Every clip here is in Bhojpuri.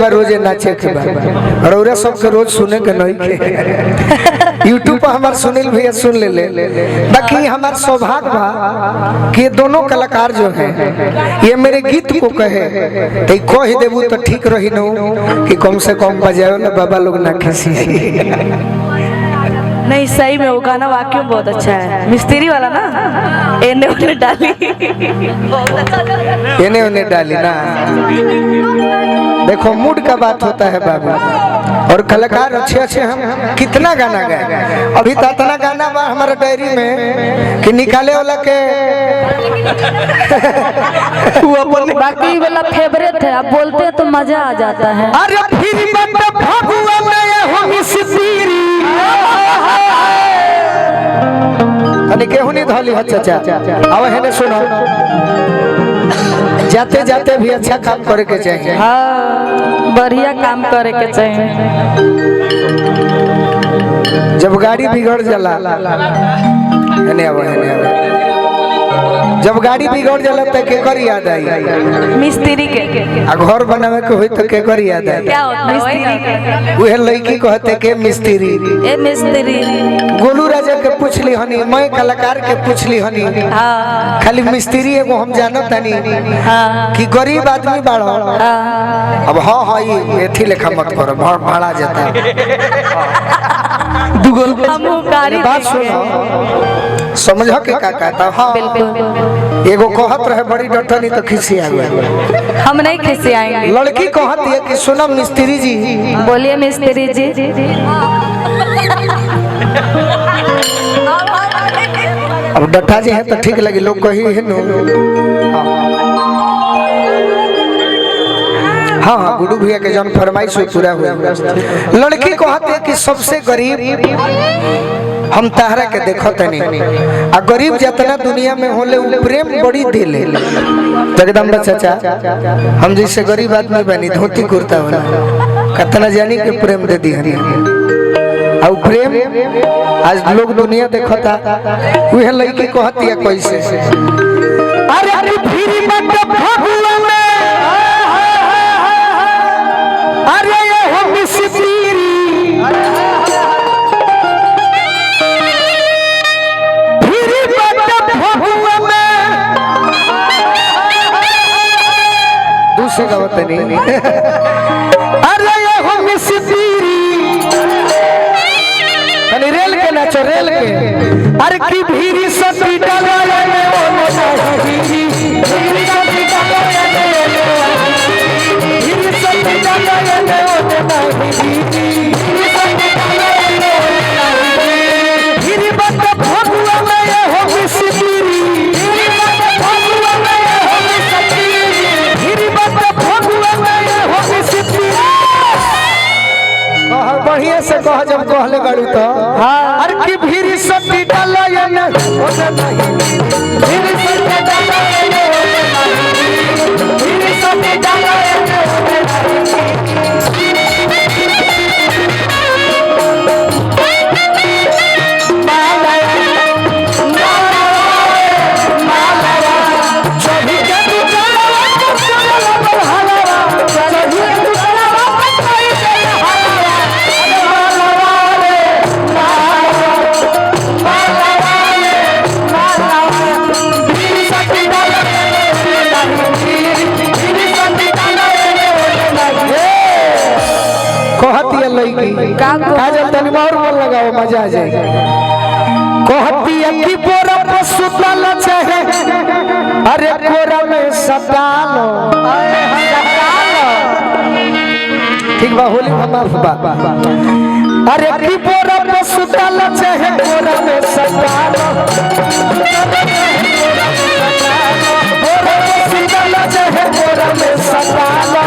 रोजे नाचे के बाद और सबके रोज सुने के नहीं के यूट्यूब पर हमार सुनील भैया सुन ले बाकी हमार सौभाग्य बा कि दोनों कलाकार जो हैं ये मेरे गीत को कहे तो कह देबू तो ठीक रही न कि कम से कम बजाओ ना बाबा लोग ना खिसी। नहीं सही में वो गाना वाकई बहुत अच्छा है। मिस्त्री वाला ना एने ओने डाली एने ओने डाली ना। देखो मूड का बात होता है बाबू और कलाकार अच्छे अच्छे हम कितना गाना गाए अभी तो इतना गाना बा हमारे डायरी में कि निकाले वाला के वो अपने बाकी वाला फेवरेट है। आप बोलते हैं तो मजा आ जाता है। अरे फिर मत भगवा में हो मिस्त्री तने केहू नहीं धली हो चाचा अब हेने सुनो जाते जाते भी अच्छा काम करे के चाहिए। हाँ बढ़िया काम करे के चाहिए। जब गाड़ी बिगड़ जाला हेने आवा जब गाड़ी बिगड़ जाला तो केकर याद आई मिस्त्री के आ घर बनावे के होई तो केकर याद आई क्या होता है मिस्त्री के उहे लड़की कहते के मिस्त्री ए मिस्त्री गोलू राजा के पूछली हनी मैं कलाकार के पूछली हनी। हाँ खाली मिस्त्री एगो हम जानत तनी हाँ कि गरीब आदमी बाड़ो हाँ अब हाँ हाँ ये एथी लेखा मत करो भाड़ा जाता दुगल गाड़ी बात सुनो समझ के का कहता। हाँ बिल्कुल एगो कहत रहे बड़ी डटनी तो खिसी आ गए हम नहीं खिसी आएंगे। लड़की कहत है कि सुनो मिस्त्री जी बोलिए मिस्त्री जी। अब डटा जी है तो ठीक लगी लोग कही है नो। हाँ हाँ गुडू भैया के जन फरमाइश पूरा हुआ। लड़की कहते है कि सबसे गरीब हम ताहरा के देखो तनी आ गरीब जितना दुनिया में होले वो प्रेम बड़ी दिले जगदम्बा चाचा हम जैसे गरीब आदमी बनी धोती कुर्ता होला कतना जानी के प्रेम दे दी हनी और प्रेम आज लोग दुनिया देखता वह लड़की कहती है कैसे अरे फिर मत भगवा में अरे ये हो मिस्त्री दूसरे का बता नहीं अरे ये हो मिस्त्री अरे रेल के नाचो रेल के अरे की भीरी सती डाला में वो नहीं भीरी सती डाला भीरी सती डाला में वो नहीं भीरी बत भगवा में ये हो मिस्त्री बढ़िया से कह जब कहले बाड़ू तो अरे की भीरी सती डाला या न ओने नहीं भीरी सती डाला या न ओने नहीं भीरी सती डाला या न ओने काजल तनी और मन लगाओ मजा आ जाएगा। कहती है कि बोरा पर सुतल चाहे अरे बोरा में सतालो ठीक बा होली माफ बा अरे कि बोरा पर सुतल चाहे बोरा में सतालो बोरा पर सुतल चाहे बोरा में सतालो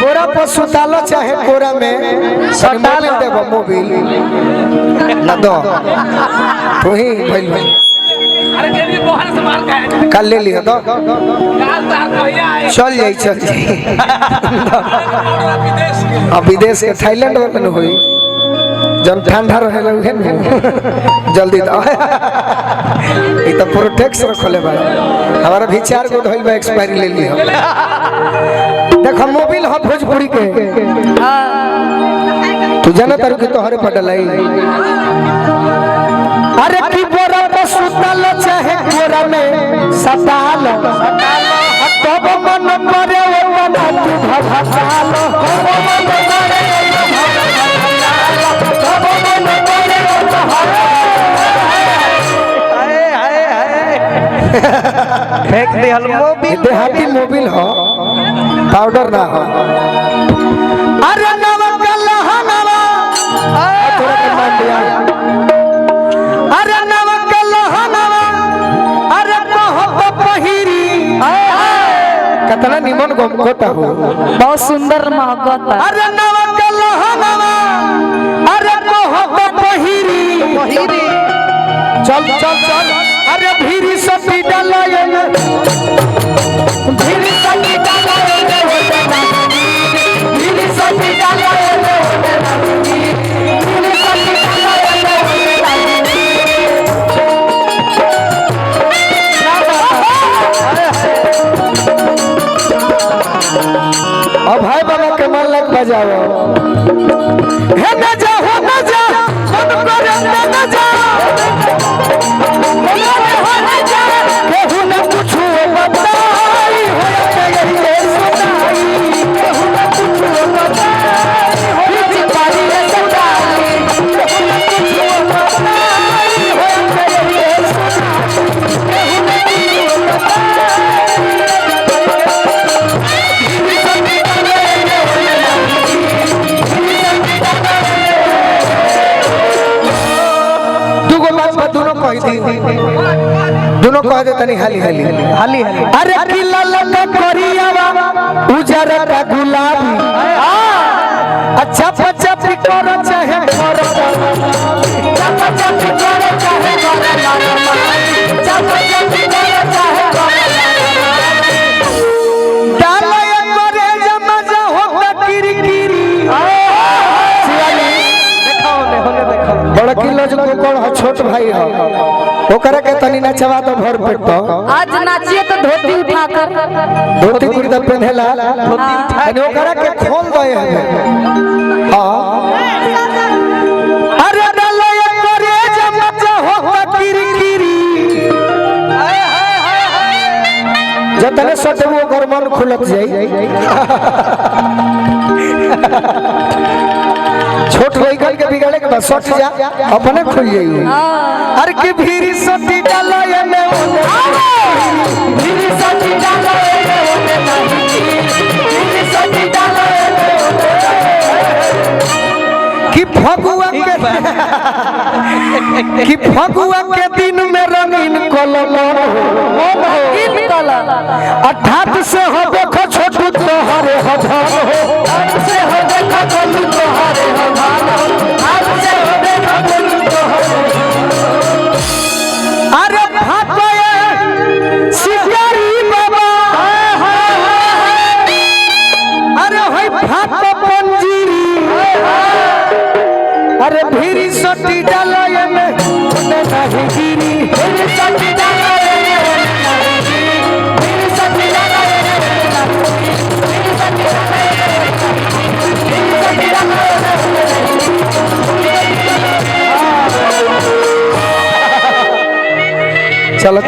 बोरा पर सुतालो चाहे बोरा में मोबाइल देबो मोबाइल ना दो तू ही भाई अरे देवी बोहर से मार का कल ले लियो तो काल तार भैया आए चल जाई अब विदेश के थाईलैंड में होई जब ठंडा रहे लगे जल्दी दो ये तो प्रोटेक्स रखले बा हमारा भी 4 गो धइल बा एक्सपायरी ले लियो देखो मोबिल हो भोजपुरी के तू जाना तारू के तोहरे पडलाई अरे की बोरा पे सुतल चाहे बोरा में सताल तब मन करे वो ना तू भभकाल मन करे तब मन करे फेंक दे हल मोबिल देहाती मोबिल हो पाउडर ना हो अरे नवकल हनवा थोड़ा के मान दिया अरे नवकल हनवा अरे कहो पहिरी कितना निमन गोटा हो बहुत सुंदर महकता अरे नवकल हनवा अरे कहो पहिरी चल चल चल अरे भीरी सती डालाए भीरी सती डालाए भीरी सती डालाए भीरी सती अब भाई बाबा के मन लग बजाओ हे न जा हो न जा मन करे न जा केहू न कुछो बताई हो के सुनाई केहू न कुछो बताई हो के पारी सुनाई केहू न कुछो बताई हो के सुनाई केहू न कुछो दोनों कह दे तनी हाली हाली हाली हाली अरे किला लगा करियावा उजर का गुलाबी अच्छा पचा पिकर चाहे कर अच्छा पचा पिकर चाहे कर अच्छा पचा पिकर चाहे डालया करे जमजा हो किरकिरी देखाओ ले होले देखाओ बड़ा किलो जो कोन छोट भाई हो ओकरा के तनी नचवा तो भर पेट तो आज नाचिए तो धोती उठाकर धोती कुर्ता पहनेला धोती उठा के ओकरा के खोल दे है हां अरे डलया करे जमजा हो किरकिरी जतने सटबो ओकर मन खुलत जाई छोट लइकन के बिगाड़े के बाद सट जा अपने खुल जाई हर की भीरी सती डालया में भीरी सती डालया में भीरी सती डालया में कि फगुआ के दिन में रंगीन कलर इन कलर अर्थात से हो देखो छोटू तोहरे हो